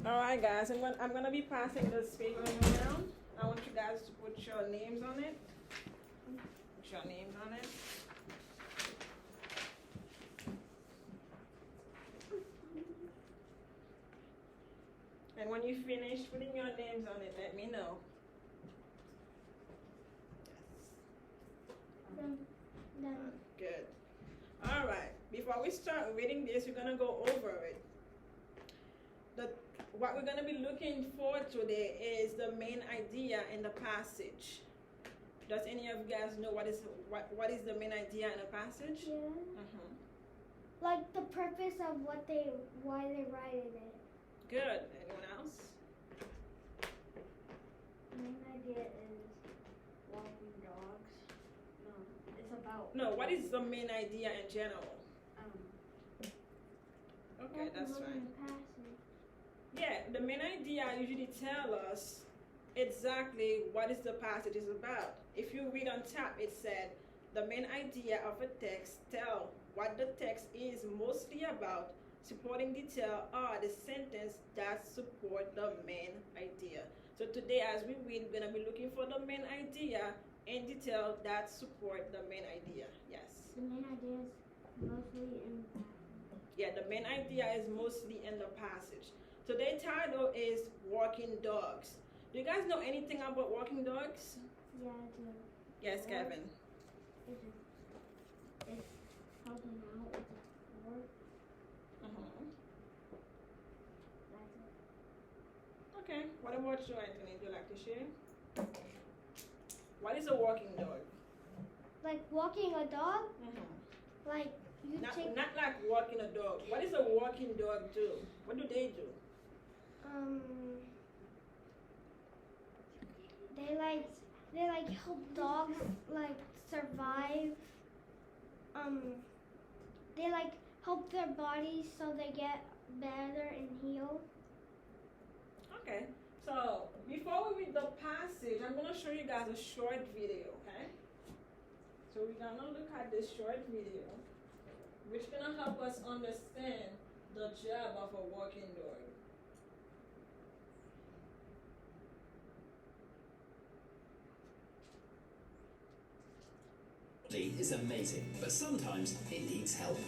Alright guys, I'm gonna be passing this paper around. I want you guys to put your names on it. Put your names on it. And when you finish putting your names on it, let me know. Done. Good. Alright, before we start reading this, we're gonna go over it. What we're gonna be looking for today is the main idea in the passage. Does any of you guys know what is the main idea in a passage? Yeah. Mm-hmm. Like the purpose of why they write it. Good. Anyone else? Main idea is walking dogs. No, it's about. No, what is the main idea in general? Okay, that's fine. Yeah, the main idea usually tell us exactly what is the passage is about. If you read on top, it said the main idea of a text tell what the text is mostly about. Supporting detail are the sentence that support the main idea. So today as we read, we're going to be looking for the main idea in detail that support the main idea. Yes. The main idea is mostly in the Yeah, the main idea is mostly in the passage. Today's title is Walking Dogs. Do you guys know anything about walking dogs? Yeah, I do. Yes, Kevin. It's helping out with the work. Uh-huh. That's it. Okay, what about you, Anthony? Would you like to share? What is a walking dog? Like walking a dog, Mm-hmm. like you take Not like walking a dog. What does a walking dog do? What do they do? they like help dogs like survive. They like help their bodies so they get better and heal. Okay, so before we read the passage, I'm going to show you guys a short video, okay? So we're going to look at this short video, which is going to help us understand the job of a walking dog. Is amazing, but sometimes it needs help.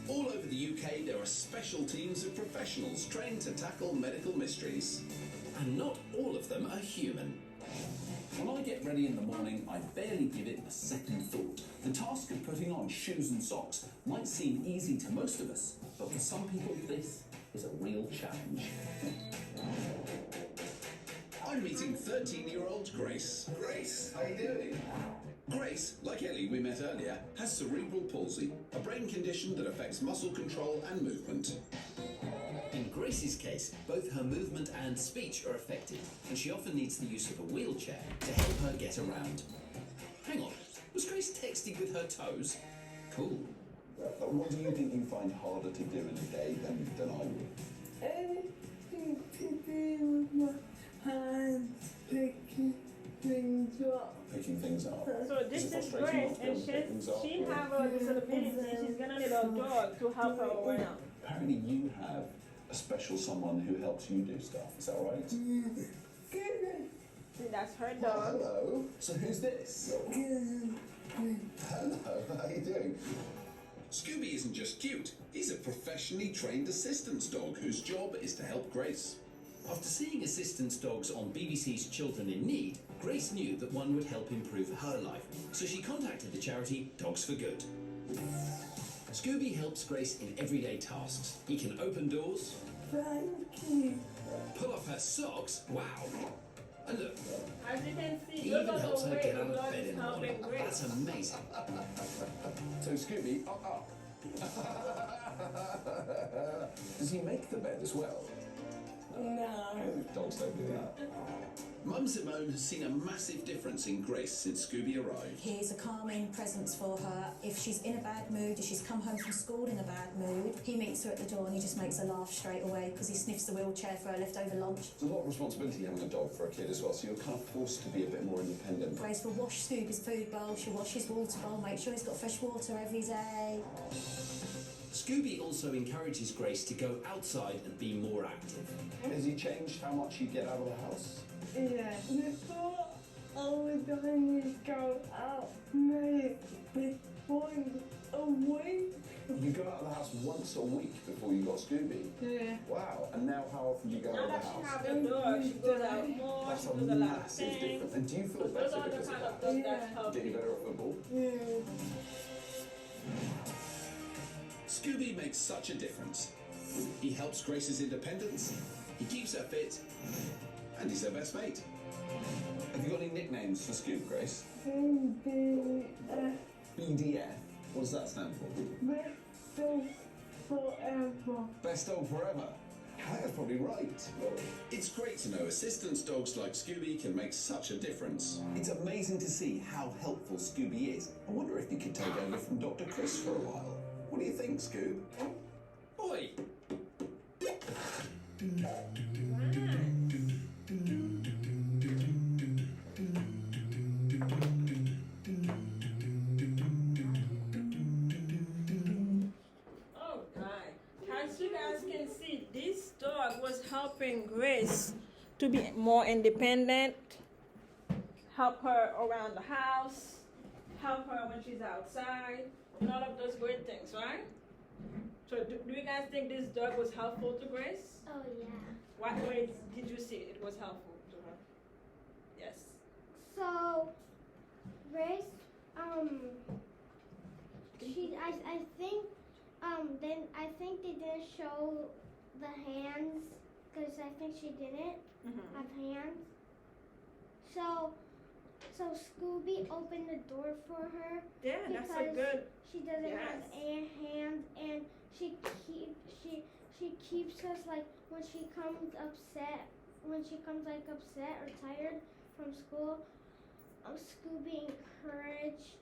All over the UK, there are special teams of professionals trained to tackle medical mysteries. And not all of them are human. When I get ready in the morning, I barely give it a second thought. The task of putting on shoes and socks might seem easy to most of us, but for some people, this is a real challenge. I'm meeting 13-year-old Grace. Grace, how you doing? Grace, like Ellie we met earlier, has cerebral palsy, a brain condition that affects muscle control and movement. In Grace's case, both her movement and speech are affected, and she often needs the use of a wheelchair to help her get around. Hang on, was Grace texting with her toes? Cool. What do you think you find harder to do in a day than I would? Anything to do with my hands, picking things up. Picking things up. So this is frustrating Grace, not to be and able to pick things up, she or- have a disability. She's gonna need a dog to help her around. Apparently you have a special someone who helps you do stuff, is that right? See, that's her Well, dog. hello. So who's this? Hello, how you doing? Scooby isn't just cute, he's a professionally trained assistance dog whose job is to help Grace. After seeing assistance dogs on BBC's Children in Need, Grace knew that one would help improve her life, so she contacted the charity Dogs for Good. Scooby helps Grace in everyday tasks. He can open doors, Thank you. pull off her socks, wow, and look, As you can see, he those even are helps the her way get the out of dog bed is in the morning. helping Grace. That's amazing. So Scooby, up. Does he make the bed as well? No. Dogs don't do that. Mum Simone has seen a massive difference in Grace since Scooby arrived. He's a calming presence for her. If she's in a bad mood, if she's come home from school in a bad mood, he meets her at the door and he just makes her laugh straight away because he sniffs the wheelchair for her leftover lunch. It's a lot of responsibility having a dog for a kid as well, so you're kind of forced to be a bit more independent. Grace will wash Scooby's food bowl, she'll wash his water bowl, make sure he's got fresh water every day. Scooby also encourages Grace to go outside and be more active. Has he changed how much you get out of the house? Yeah, before all the time you go out, maybe once a week. You go out of the house once a week before you got Scooby? Yeah. Wow, and now how often do you go Now out of that the she house? have the dog, she goes out more, That's she a does a lot of massive things. difference. And do you feel Those better are the because of kind of that? dogs that Yeah. help Get you you. better at football? Yeah. Scooby makes such a difference. He helps Grace's independence, he keeps her fit, and he's her best mate. Have you got any nicknames for Scoob, Grace? Maybe BDF. What does that stand for? so forever. Best dog forever. That's probably right. It's great to know assistance dogs like Scooby can make such a difference. It's amazing to see how helpful Scooby is. I wonder if he could take over from Dr. Chris for a while. What do you think, Scoob? Oi! Oh my. As you guys can see, this dog was helping Grace to be more independent, help her around the house, help her when she's outside, and all of those great things, right? So do you guys think this dog was helpful to Grace? Oh yeah. What ways did you see it was helpful to her? Yes. So, Grace, I think, then I think they didn't show the hands, because I think she didn't Mm-hmm. have hands. So Scooby opened the door for her. Yeah, that's a Because good. She doesn't have Yes. a hand, and she keeps us like when she comes upset or tired from school. Scooby encouraged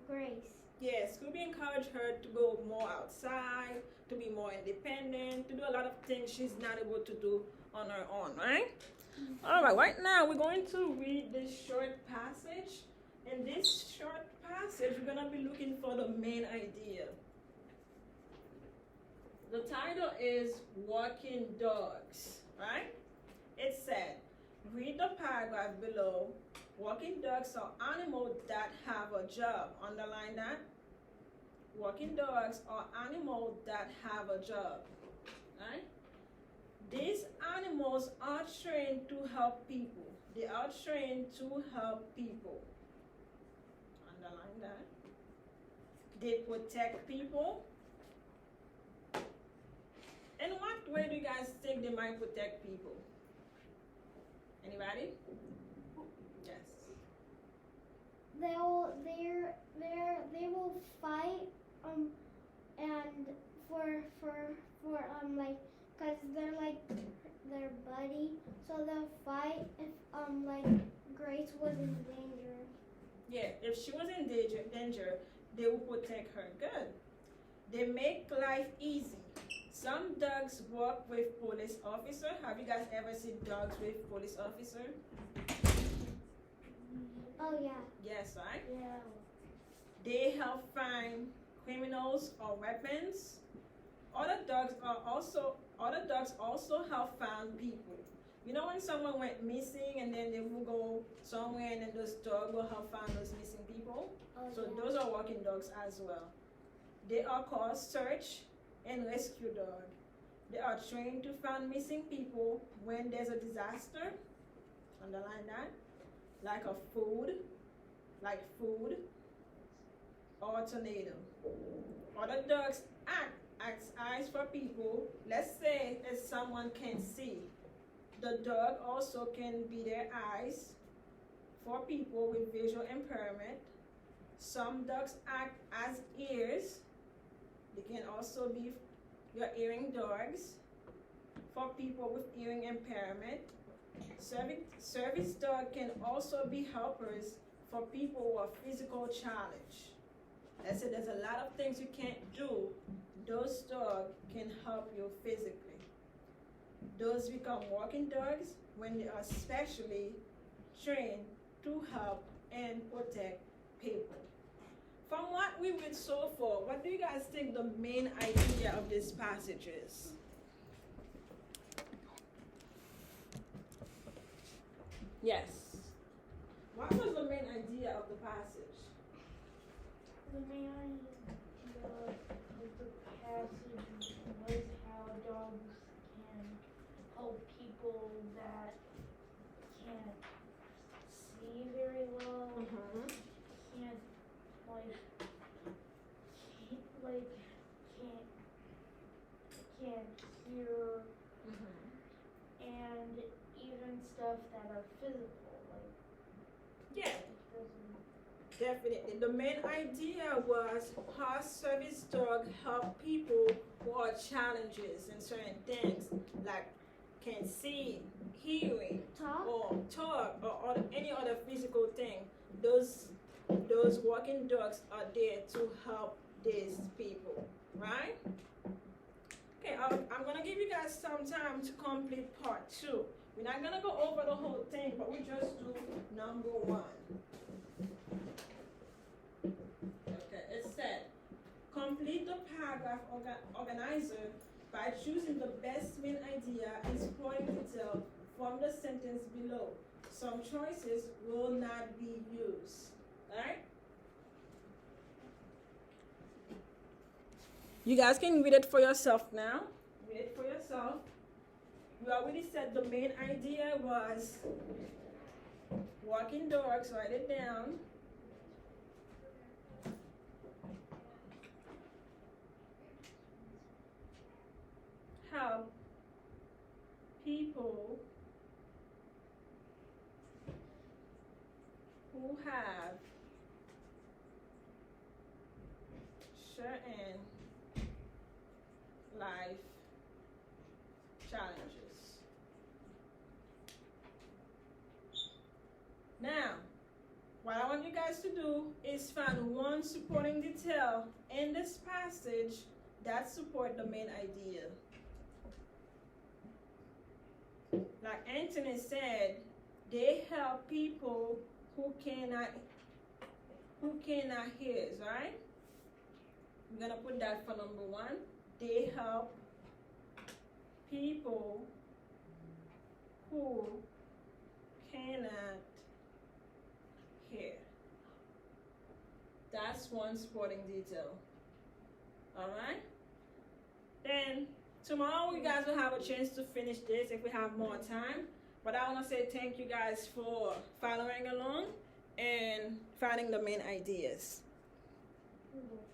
Grace. Yeah, Scooby encouraged her to go more outside, to be more independent, to do a lot of things she's not able to do on her own, right? All right, now we're going to read this short passage. In this short passage, we're going to be looking for the main idea. The title is Walking Dogs, right? It said, read the paragraph below. Walking dogs are animals that have a job. Underline that. Walking dogs are animals that have a job, right? These animals are trained to help people. They are trained to help people. Underline that. They protect people. In what way do you guys think they might protect people? Anybody? Yes. They will fight and for like, cause they're like their buddy, so they'll fight if like Grace was in danger. Yeah, if she was in danger, they will protect her. Good. They make life easy. Some dogs work with police officer. Have you guys ever seen dogs with police officer? Oh yeah. Yes, right? Yeah. They help find criminals or weapons. Other dogs also help find people. You know when someone went missing and then they will go somewhere and then those dogs will help find those missing people? Oh, So yeah. those are walking dogs as well. They are called search and rescue dog. They are trained to find missing people when there's a disaster. Underline that. Like food or tornado. Other dogs act as eyes for people. Let's say if someone can't see, the dog also can be their eyes for people with visual impairment. Some dogs act as ears. They can also be your hearing dogs for people with hearing impairment. Service dog can also be helpers for people who are physical challenged. Let's say there's a lot of things you can't do. Those dogs can help you physically. Those become walking dogs when they are specially trained to help and protect people. From what we read so far, what do you guys think the main idea of this passage is? Yes. What was the main idea of the passage? The main idea of the passage was how dogs can help people that can't see very well, Mm-hmm. can't can't hear, Mm-hmm. and even stuff that are physical, like Yeah, doesn't. definitely. The main idea was how service dog help people who are challenges in certain things, like can see, hearing, Talk. or talk, or any other physical thing. Those walking dogs are there to help these people, right? Okay, I'm gonna give you guys some time to complete part 2. We're not gonna go over the whole thing, but we just do number 1. Okay, it said, complete the paragraph organizer by choosing the best main idea and supporting detail from the sentence below. Some choices will not be used. Alright? You guys can read it for yourself now. Read it for yourself. We already said the main idea was walking dogs, write it down. Help people who have certain life challenges. Now, what I want you guys to do is find one supporting detail in this passage that support the main idea. Like Anthony said, they help people who cannot hear, right? I'm gonna put that for number 1. They help people who cannot hear. That's one supporting detail. Alright? Then tomorrow you guys will have a chance to finish this if we have more time. But I want to say thank you guys for following along and finding the main ideas. Mhm.